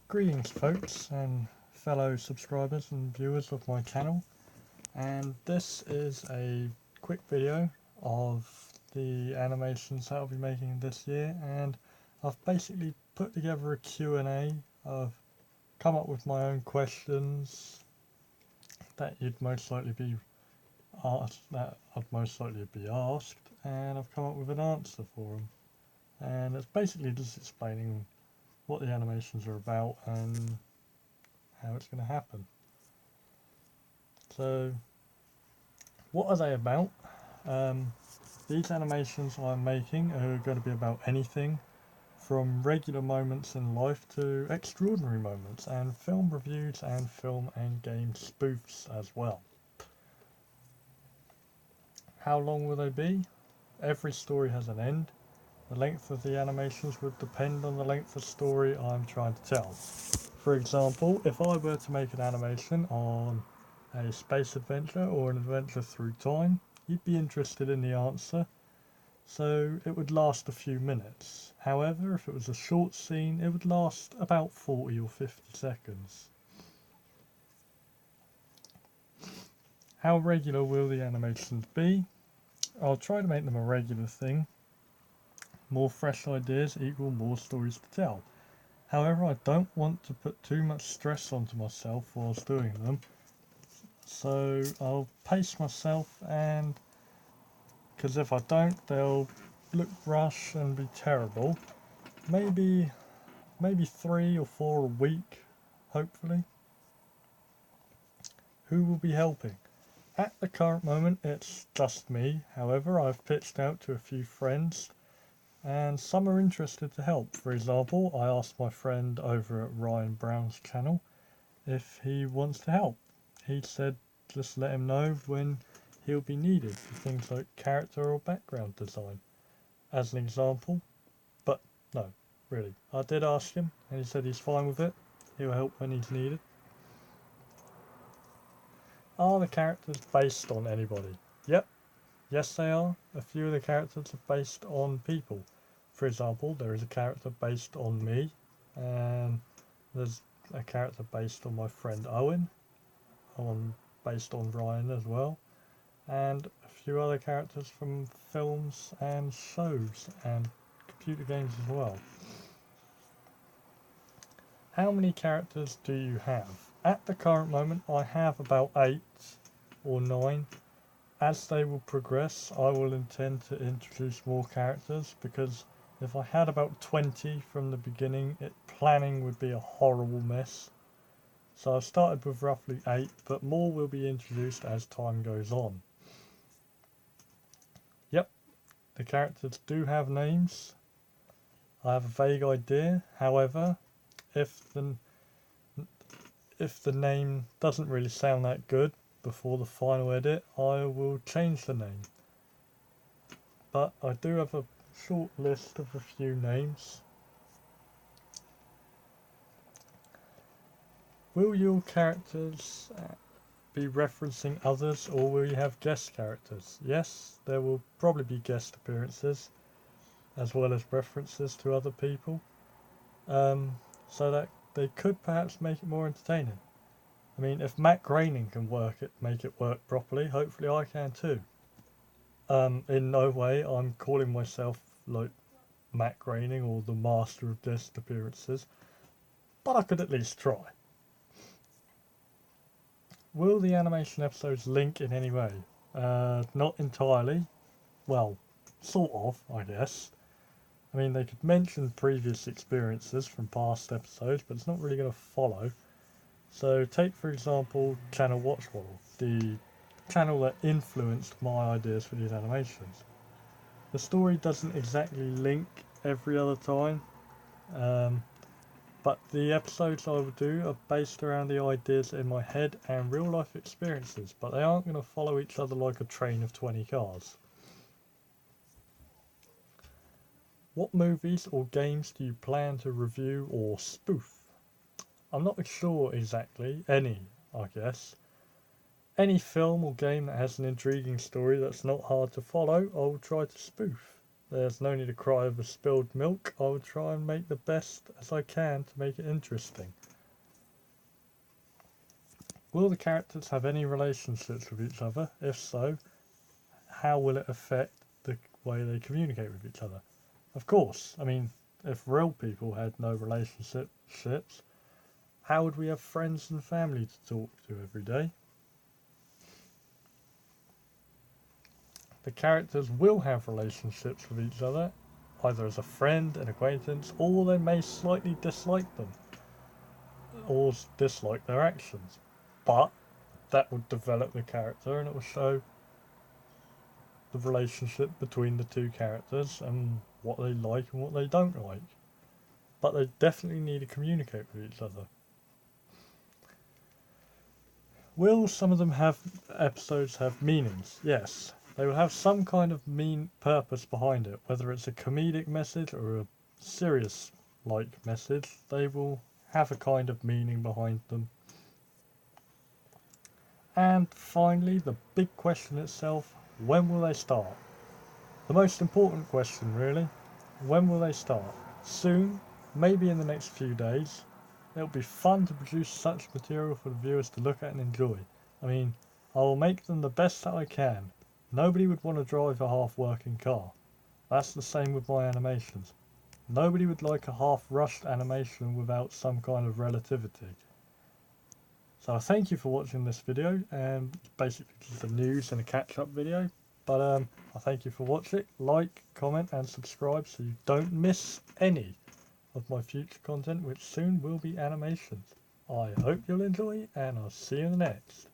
Greetings folks and fellow subscribers and viewers of my channel, and this is a quick video of the animations that I'll be making this year. And I've basically put together a Q&A. I've come up with my own questions that you'd most likely be asked, and I've come up with an answer for them. And it's basically just explaining what the animations are about and how it's going to happen. So, what are they about? These animations I'm making are going to be about anything from regular moments in life to extraordinary moments, and film reviews and film and game spoofs as well. How long will they be? Every story has an end. The length of the animations would depend on the length of story I'm trying to tell. For example, if I were to make an animation on a space adventure or an adventure through time, you'd be interested in the answer, so it would last a few minutes. However, if it was a short scene, it would last about 40 or 50 seconds. How regular will the animations be? I'll try to make them a regular thing. More fresh ideas equal more stories to tell. However, I don't want to put too much stress onto myself whilst doing them, so I'll pace myself, and because if I don't, they'll look rushed and be terrible. Maybe 3 or 4 a week, hopefully. Who will be helping? At the current moment, it's just me. However, I've pitched out to a few friends, and some are interested to help. For example, I asked my friend over at Ryan Brown's channel if he wants to help. He said just let him know when he'll be needed for things like character or background design, as an example. But no, really, I did ask him and he said he's fine with it. He'll help when he's needed. Are the characters based on anybody? Yep, yes they are. A few of the characters are based on people. For example, there is a character based on me, and there's a character based on my friend Owen, based on Ryan as well, and a few other characters from films and shows and computer games as well. How many characters do you have? At the current moment, I have about 8 or 9. As they will progress, I will intend to introduce more characters, because if I had about 20 from the beginning, planning would be a horrible mess. So I've started with roughly 8, but more will be introduced as time goes on. Yep, the characters do have names. I have a vague idea. However, if the name doesn't really sound that good before the final edit, I will change the name. But I do have a short list of a few names. Will your characters be referencing others, or will you have guest characters? Yes, there will probably be guest appearances as well as references to other people, so that they could perhaps make it more entertaining. I mean, if Matt Groening can make it work properly, hopefully I can too. In no way I'm calling myself like Matt Groening or the master of guest appearances, but I could at least try. Will the animation episodes link in any way? Not entirely. Well, sort of, I guess. I mean, they could mention previous experiences from past episodes, but it's not really going to follow. So take, for example, Channel Watchwall, the channel that influenced my ideas for these animations. The story doesn't exactly link every other time, but the episodes I will do are based around the ideas in my head and real life experiences, but they aren't going to follow each other like a train of 20 cars. What movies or games do you plan to review or spoof? I'm not sure exactly. Any, I guess. Any film or game that has an intriguing story that's not hard to follow, I will try to spoof. There's no need to cry over spilled milk. I will try and make the best as I can to make it interesting. Will the characters have any relationships with each other? If so, how will it affect the way they communicate with each other? Of course, I mean, if real people had no relationships, how would we have friends and family to talk to every day? The characters will have relationships with each other, either as a friend, an acquaintance, or they may slightly dislike them, or dislike their actions. But that will develop the character and it will show the relationship between the two characters and what they like and what they don't like. But they definitely need to communicate with each other. Will some of them have episodes have meanings? Yes. They will have some kind of purpose behind it, whether it's a comedic message or a serious like message, they will have a kind of meaning behind them. And finally, the big question itself, when will they start? The most important question really, when will they start? Soon, maybe in the next few days. It'll be fun to produce such material for the viewers to look at and enjoy. I mean, I will make them the best that I can. Nobody would want to drive a half-working car. That's the same with my animations. Nobody would like a half-rushed animation without some kind of relativity. So I thank you for watching this video, and basically just a news and a catch-up video. But I thank you for watching. Like, comment and subscribe so you don't miss any of my future content, which soon will be animations. I hope you'll enjoy, and I'll see you in the next.